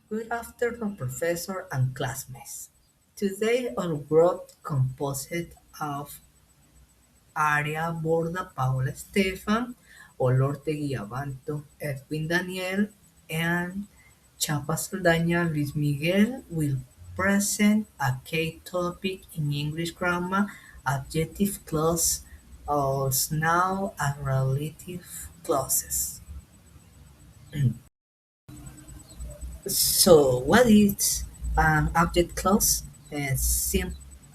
Good afternoon, professor and classmates. Today our group composed of Aria Borda Paula Stefan, Olorte Guiabanto, Edwin Daniel, and Chapa Saldaña Luis Miguel will present a key topic in English grammar, adjective clause, also now and relative clauses. So, what is an object clause?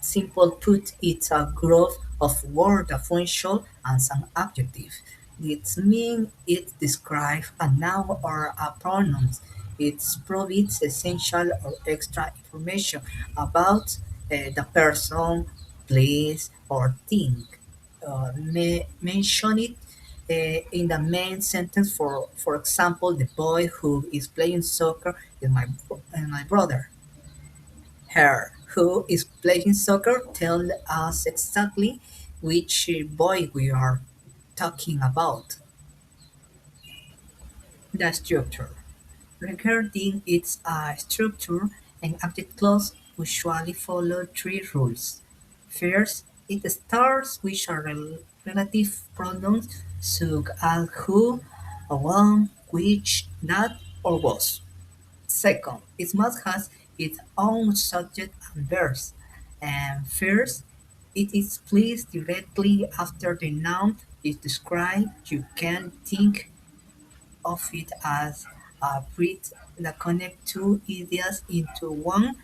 Simple put, it's a group of words, a function, and some adjective. It means it describes a noun or a pronoun. It provides essential or extra information about the person, place, or thing. Mention it in the main sentence. For example, the boy who is playing soccer is my brother. Her who is playing soccer tell us exactly which boy we are talking about. The structure. Regarding its structure, an object clause usually follow three rules. First, it starts with a relative pronouns such as who, when, which, that, or was. Second, it must have its own subject and verb. And first, it is placed directly after the noun is described. You can think of it as a bridge that connects two ideas into one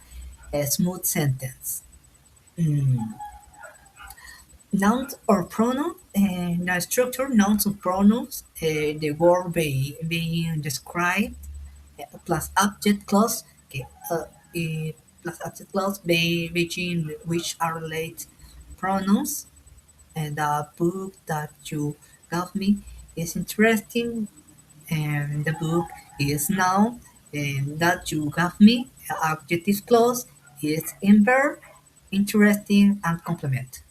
smooth sentence. Mm. Nouns or pronoun, the structure nouns or pronouns, the word being described, plus object clause, okay, plus object clause between which are related pronouns, and the book that you gave me is interesting, and the book is now, and that you gave me adjective clause is in verb, interesting, and complement.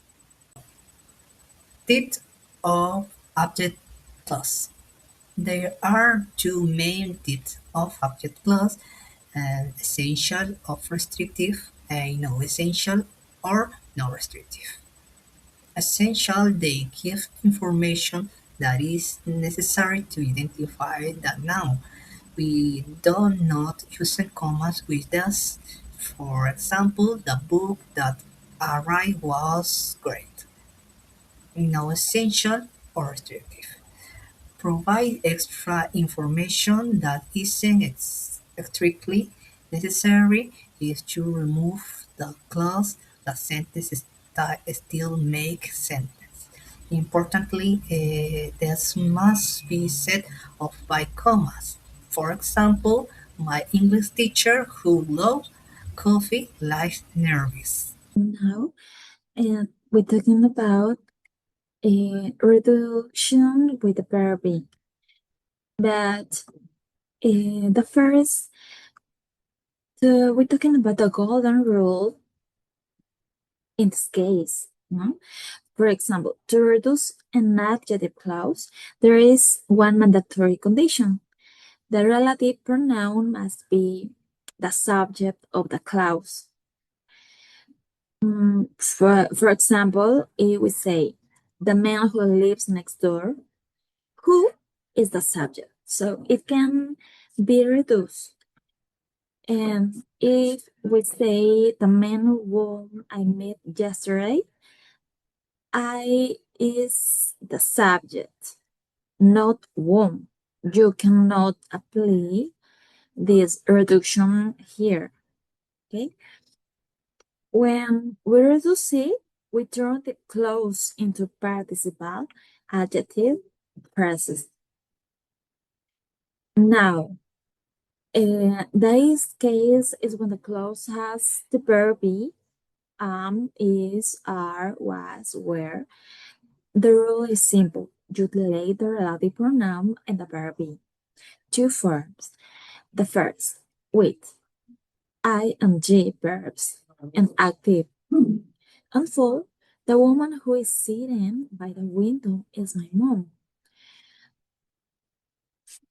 Types of object clause. There are two main types of object clause: essential or restrictive, and no essential or no restrictive. Essential, they give information that is necessary to identify the noun. We do not use commas with this. For example, the book that arrived was great. No essential or restrictive. Provide extra information that isn't strictly necessary. If you remove the clause, the sentence still makes sense. Importantly, this must be set off by commas. For example, my English teacher who loves coffee likes nervous. Now, we're talking about reduction with the verb be. But the first, we're talking about the golden rule in this case. No? For example, to reduce an adjective clause, there is one mandatory condition. The relative pronoun must be the subject of the clause. For example, if we say, the man who lives next door, who is the subject? So it can be reduced. And if we say, the man whom I met yesterday, I is the subject, not whom. You cannot apply this reduction here. Okay? When we reduce it, we turn the clause into participle adjective phrases. Now, this case is when the clause has the verb be, is, are, was, were. The rule is simple. You delete the relative pronoun and the verb be. Two forms. The first, with ing verbs and active. And full, the woman who is sitting by the window is my mom.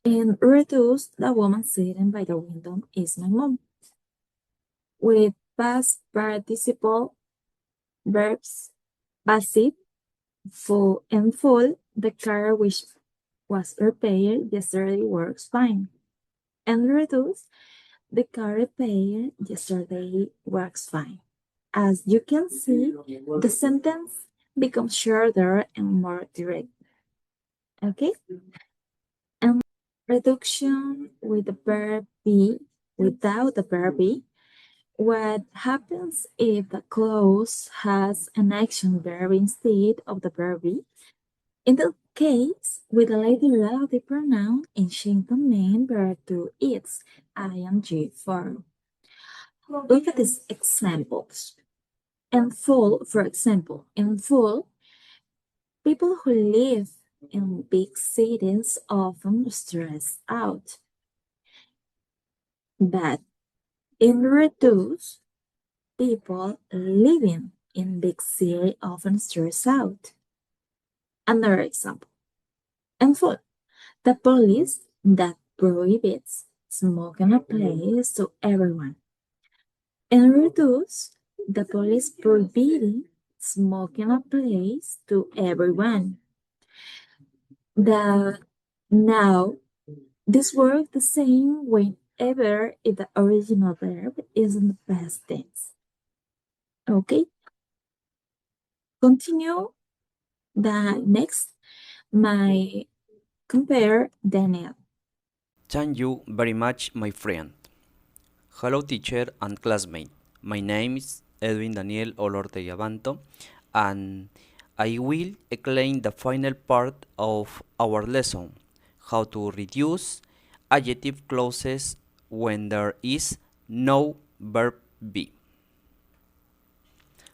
In reduce, the woman sitting by the window is my mom. With past participle verbs, passive, full, and full, the car which was repaired yesterday works fine. And reduce, the car repaired yesterday works fine. As you can see, the sentence becomes shorter and more direct. Okay? And reduction with the verb be without the verb be. What happens if the clause has an action verb instead of the verb be? In that case, with the later relative pronoun and change the main verb to its ing form. Look at these examples. In full, for example, in full, people who live in big cities often stress out. But in reduce, people living in big city often stress out. Another example. In full, the police that prohibits smoking applies to everyone. In reduce, the police prohibiting smoking applies to everyone. The now this works the same whenever if the original verb is in the past tense. Okay, continue the next. My compare Daniel. Thank you very much, my friend. Hello, teacher and classmate. My name is Edwin Daniel Olortegabanto, and I will explain the final part of our lesson, how to reduce adjective clauses when there is no verb be.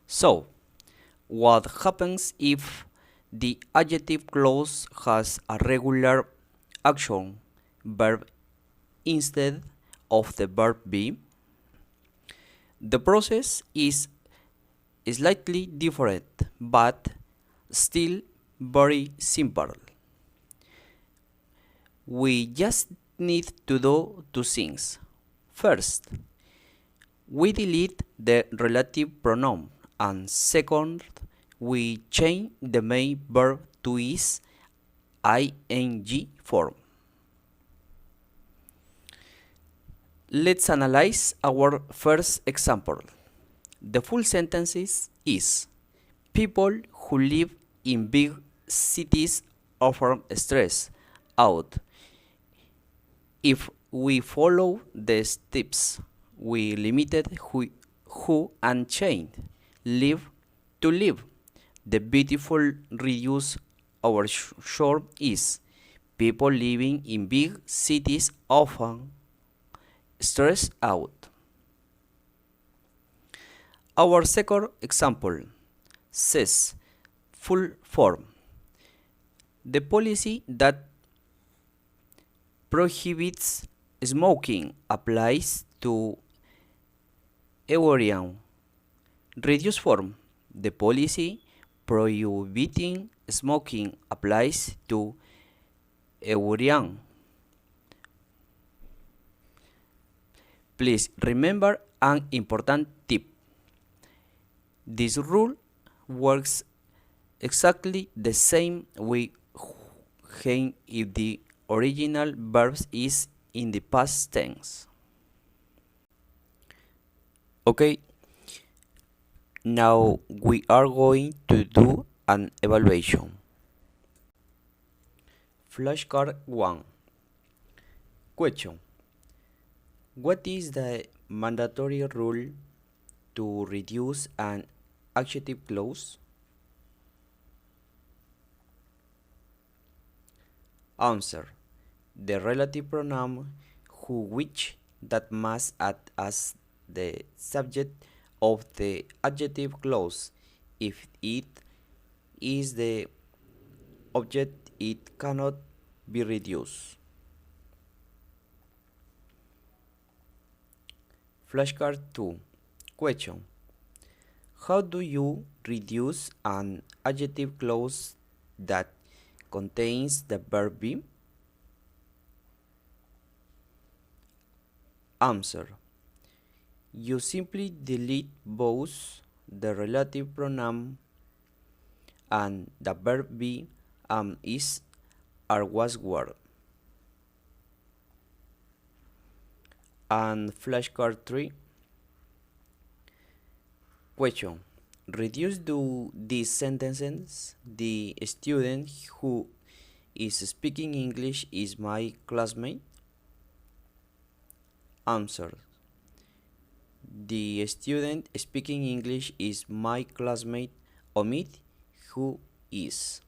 So, what happens if the adjective clause has a regular action verb instead of the verb be? The process is slightly different but still very simple. We just need to do two things. First, we delete the relative pronoun, and second, we change the main verb to its ing form. Let's analyze our first example. The full sentence is people who live in big cities often stress out. If we follow the steps, we limited who and changed live to live. The beautiful reduce our short is people living in big cities often stress out. Our second example says full form. The policy that prohibits smoking applies to everyone. Reduced form. The policy prohibiting smoking applies to everyone. Please remember an important tip. This rule works exactly the same way if the original verb is in the past tense. Okay, now we are going to do an evaluation. Flashcard 1. Question. What is the mandatory rule to reduce an adjective clause? Answer. The relative pronoun who which that must act as the subject of the adjective clause. If it is the object, it cannot be reduced. Flashcard 2. Question. How do you reduce an adjective clause that contains the verb be? Answer. You simply delete both the relative pronoun and the verb be, is, or was word. And flashcard 3. Question. Reduce to these sentences. The student who is speaking English is my classmate. Answer. The student speaking English is my classmate. Omit who is.